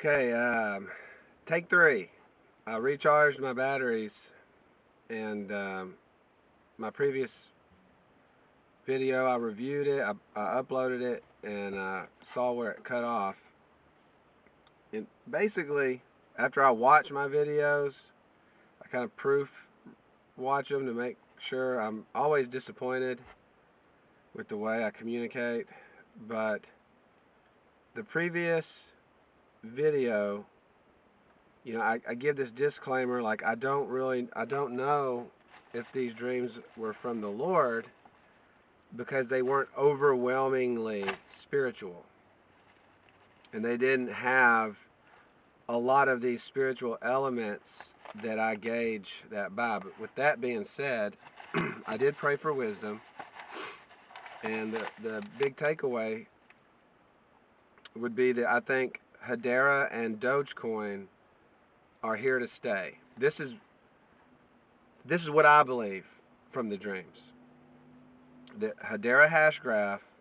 Okay, take 3. I recharged my batteries, and my previous video, I reviewed it, I uploaded it, and saw where it cut off. And basically, after I watch my videos, I kind of proof watch them to make sure. I'm always disappointed with the way I communicate, but the previous video, I give this disclaimer, like I don't know if these dreams were from the Lord, because they weren't overwhelmingly spiritual, and they didn't have a lot of these spiritual elements that I gauge that by. But with that being said, I did pray for wisdom, and the big takeaway would be that I think Hedera and Dogecoin are here to stay. This is what I believe from the dreams. The Hedera hash graph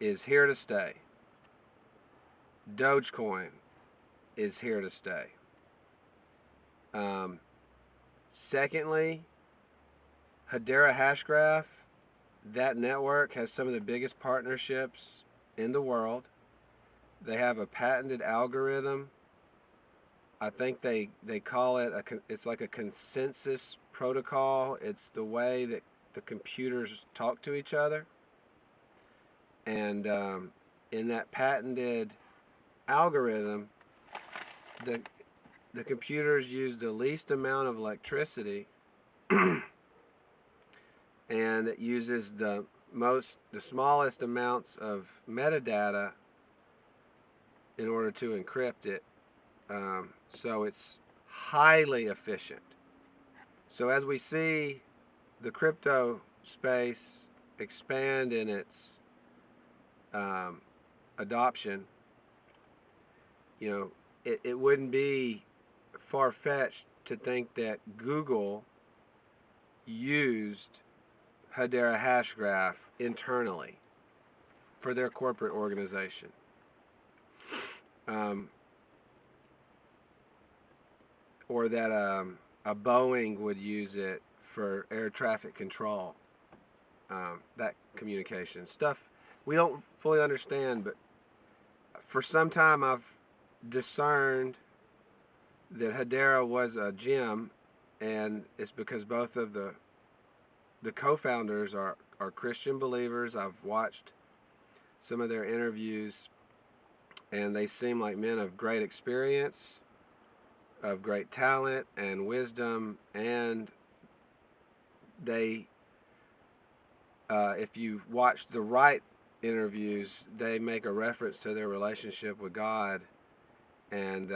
is here to stay. Dogecoin is here to stay. Secondly, Hedera hash graph, that network has some of the biggest partnerships in the world. They have a patented algorithm. I think they call it it's like a consensus protocol. It's the way that the computers talk to each other. And in that patented algorithm, the computers use the least amount of electricity, and it uses the smallest amounts of metadata in order to encrypt it. So it's highly efficient. So as we see the crypto space expand in its adoption, it wouldn't be far-fetched to think that Google used Hedera hash graph internally for their corporate organization. Or that a Boeing would use it for air traffic control. That communication stuff we don't fully understand, but for some time I've discerned that Hedera was a gem, and it's because both of the co-founders are Christian believers. I've watched some of their interviews, and they seem like men of great experience, of great talent and wisdom, and they, if you watch the right interviews, they make a reference to their relationship with God, and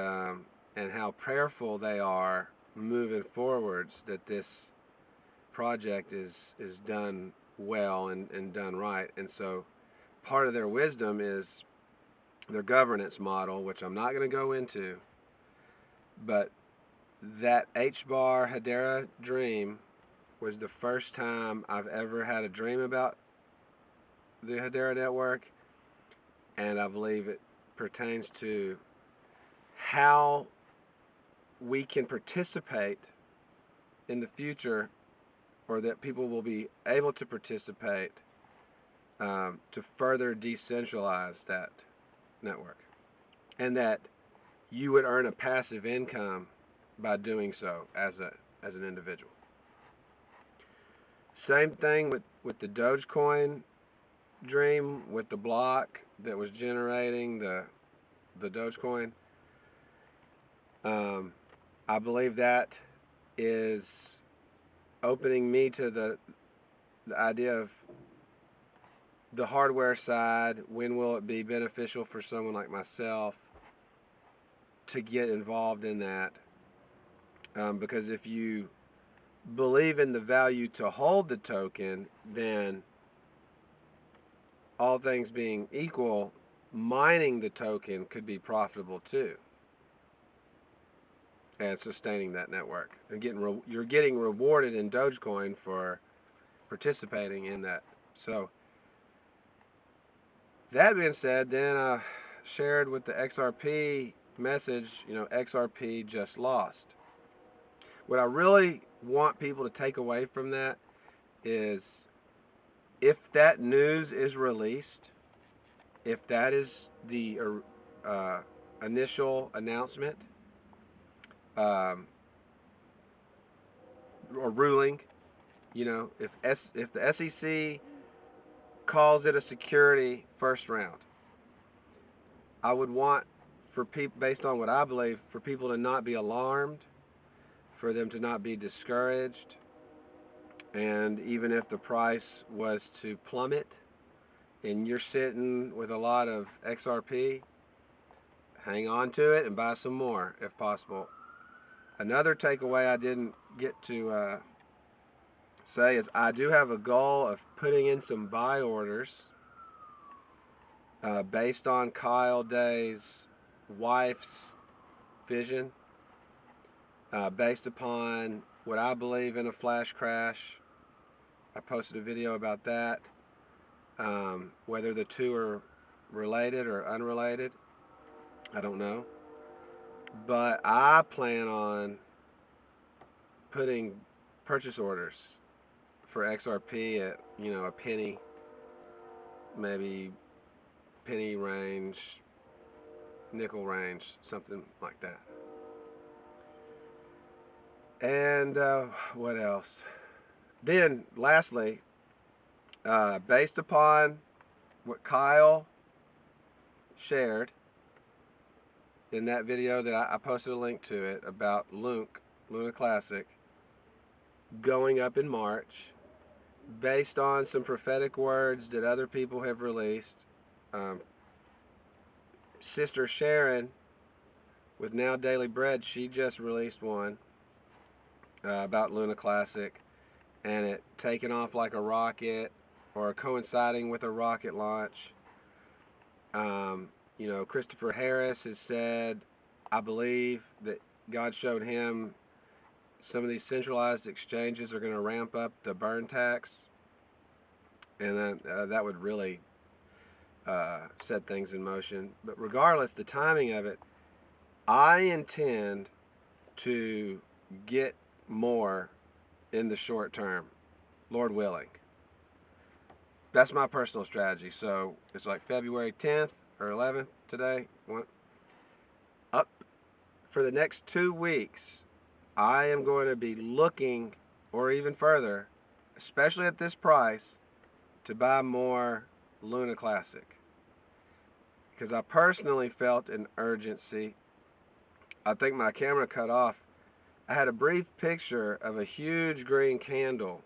how prayerful they are moving forwards, that this project is done well and done right. And so part of their wisdom is their governance model, which I'm not going to go into, but that HBAR Hedera dream was the first time I've ever had a dream about the Hedera network, and I believe it pertains to how we can participate in the future, or that people will be able to participate to further decentralize that network, and that you would earn a passive income by doing so as an individual. Same thing with the Dogecoin dream, with the block that was generating the Dogecoin. I believe that is opening me to the idea of the hardware side. When will it be beneficial for someone like myself to get involved in that? Because if you believe in the value to hold the token, then all things being equal, mining the token could be profitable too, and sustaining that network, and you're getting rewarded in Dogecoin for participating in that. So that being said, then I shared with the XRP message, XRP just lost. What I really want people to take away from that is, if that news is released, if that is the initial announcement or ruling, if the SEC calls it a security first round, I would want for people, based on what I believe, for people to not be alarmed, for them to not be discouraged, and even if the price was to plummet and you're sitting with a lot of XRP, hang on to it and buy some more if possible. Another takeaway I didn't get to say is I do have a goal of putting in some buy orders based on Kyle Day's wife's vision, based upon what I believe in a flash crash. I posted a video about that. Whether the two are related or unrelated, I don't know. But I plan on putting purchase orders for XRP at, a penny, maybe penny range, nickel range, something like that. And what else? Then, lastly, based upon what Kyle shared in that video that I posted a link to it about LUNC, Luna Classic, going up in March, based on some prophetic words that other people have released. Sister Sharon with Now Daily Bread, she just released one about Luna Classic, and it taking off like a rocket, or coinciding with a rocket launch. Christopher Harris has said, I believe that God showed him some of these centralized exchanges are going to ramp up the burn tax, and then that would really set things in motion. But regardless, the timing of it, I intend to get more in the short term, Lord willing. That's my personal strategy. So it's like February 10th or 11th today. Up for the next 2 weeks, I am going to be looking, or even further, especially at this price, to buy more Luna Classic. Because I personally felt an urgency. I think my camera cut off. I had a brief picture of a huge green candle.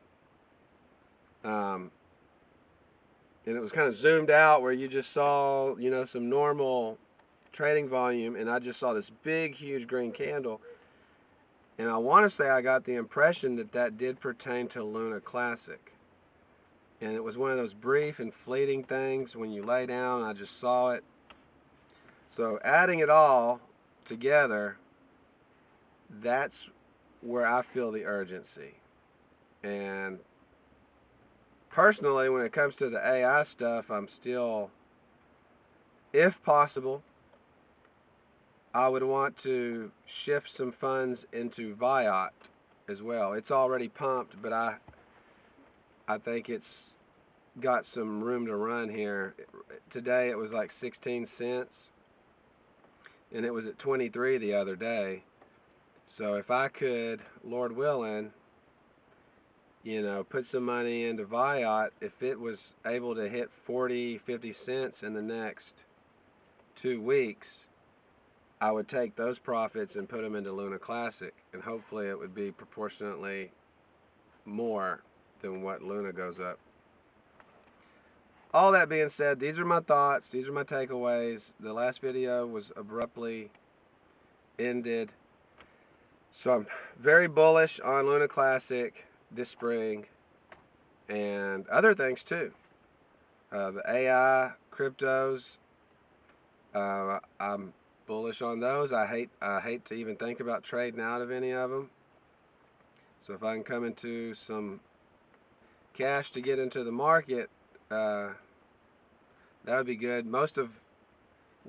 And it was kind of zoomed out where you just saw, some normal trading volume, and I just saw this big, huge green candle. And I want to say I got the impression that that did pertain to Luna Classic. And it was one of those brief and fleeting things when you lay down, I just saw it. So adding it all together, that's where I feel the urgency. And personally, when it comes to the AI stuff, I'm still, if possible, I would want to shift some funds into Viot as well. It's already pumped, but I think it's got some room to run here. Today it was like 16 cents, and it was at 23 the other day. So if I could, Lord willing, put some money into Viot, if it was able to hit 40, 50 cents in the next 2 weeks, I would take those profits and put them into Luna Classic, and hopefully it would be proportionately more than what Luna goes up. All that being said, these are my thoughts, these are my takeaways. The last video was abruptly ended. So I'm very bullish on Luna Classic this spring, and other things too. The AI, cryptos, I'm bullish on those. I hate to even think about trading out of any of them. So if I can come into some cash to get into the market, that would be good. Most of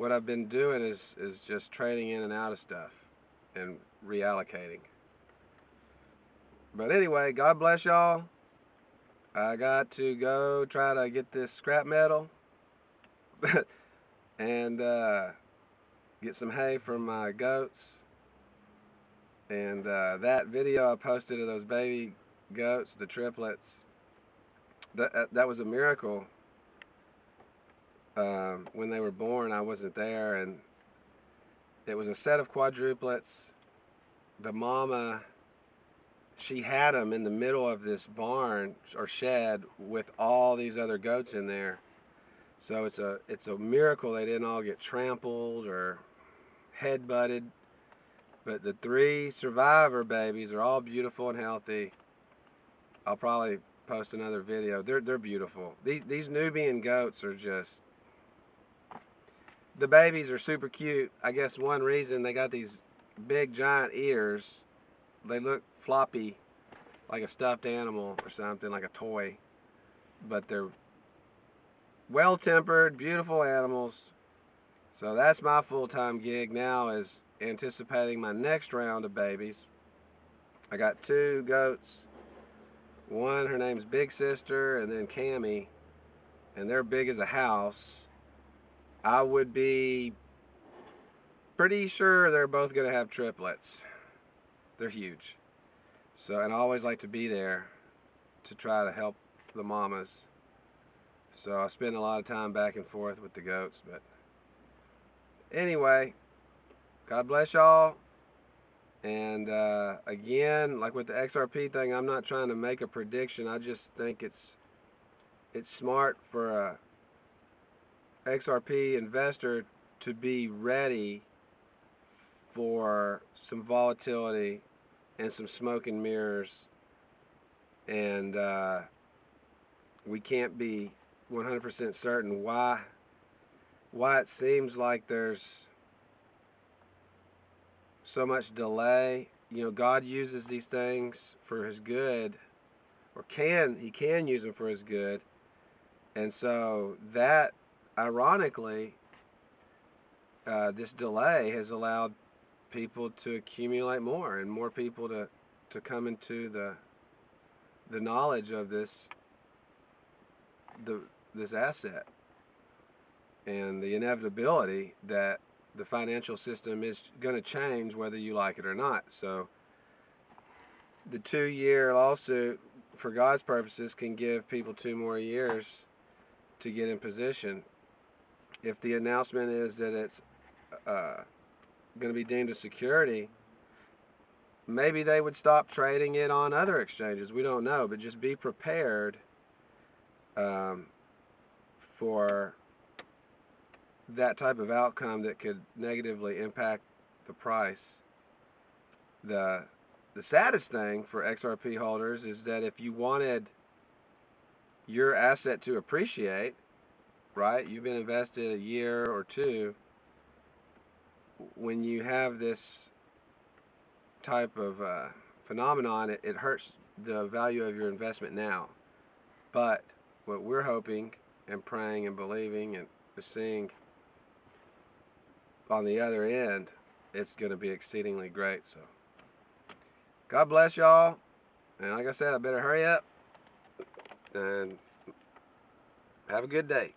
what I've been doing is just trading in and out of stuff and reallocating. But anyway, God bless y'all. I got to go try to get this scrap metal and get some hay from my goats. And that video I posted of those baby goats, the triplets, that was a miracle. When they were born, I wasn't there, and it was a set of quadruplets. The mama, she had them in the middle of this barn or shed with all these other goats in there. So it's a miracle they didn't all get trampled or head-butted. But the 3 survivor babies are all beautiful and healthy. I'll probably post another video. They're beautiful. These Nubian goats are just, the babies are super cute. I guess one reason they got these big giant ears. They look floppy, like a stuffed animal or something, like a toy. But they're well-tempered, beautiful animals. So that's my full-time gig now, is anticipating my next round of babies. I got 2 goats. One, her name's Big Sister, and then Cammy, and they're big as a house. I would be pretty sure they're both going to have triplets. They're huge. So, and I always like to be there to try to help the mamas. So I spend a lot of time back and forth with the goats. But anyway, God bless y'all. And again, like with the XRP thing, I'm not trying to make a prediction. I just think it's smart for a XRP investor to be ready for some volatility and some smoke and mirrors. And we can't be 100% certain why it seems like there's so much delay. You know, God uses these things for his good, or he can use them for his good. And so that, ironically, this delay has allowed people to accumulate more, and more people to come into the knowledge of this asset, and the inevitability that the financial system is going to change whether you like it or not. So the 2-year lawsuit, for God's purposes, can give people 2 more years to get in position. If the announcement is that it's going to be deemed a security, maybe they would stop trading it on other exchanges. We don't know, but just be prepared for that type of outcome that could negatively impact the price. The saddest thing for XRP holders is that if you wanted your asset to appreciate, right, you've been invested a year or 2, when you have this type of phenomenon, it hurts the value of your investment now. But what we're hoping and praying and believing and seeing on the other end, it's going to be exceedingly great. So God bless y'all, and like I said, I better hurry up and have a good day.